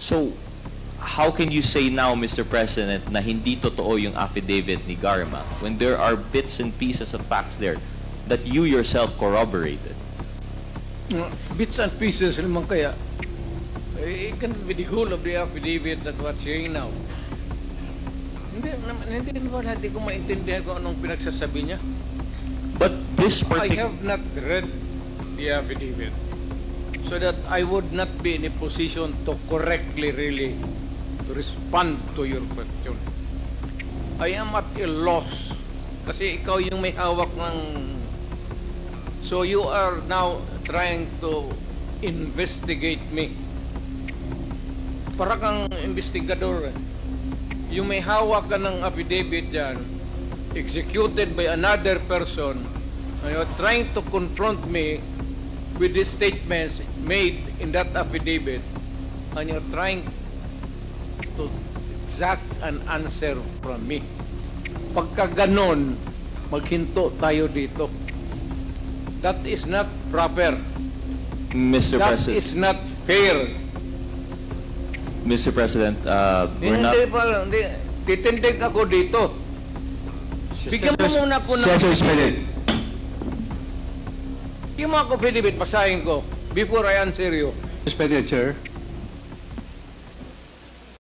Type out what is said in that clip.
So, how can you say now, Mr. President, na hindi totoo yung affidavit ni Garma when there are bits and pieces of facts there that you yourself corroborated? Bits and pieces naman kaya. It can be the whole of the affidavit that we're saying now. Hindi naman hindi ko maintindihan kung anong pinagsasabi niya. But this I particular... have not read the affidavit so that I would not be in a position to correctly really to respond to your question. I am at a loss kasi ikaw yung may hawak ng... So you are now trying to investigate me. Para kang investigador. Yung may hawak ka ng affidavit dyan, executed by another person, and you're trying to confront me with the statements made in that affidavit, and you're trying to exact an answer from me. Pagka ganon, maghinto tayo dito. That is not proper. Mr. That President, is not fair. Mr. President, we're not... Hindi, titindig ako dito. Bigyan mo muna ako ng... Bigyan mo ako, Philip, basahin ko before I answer you. Expenditure.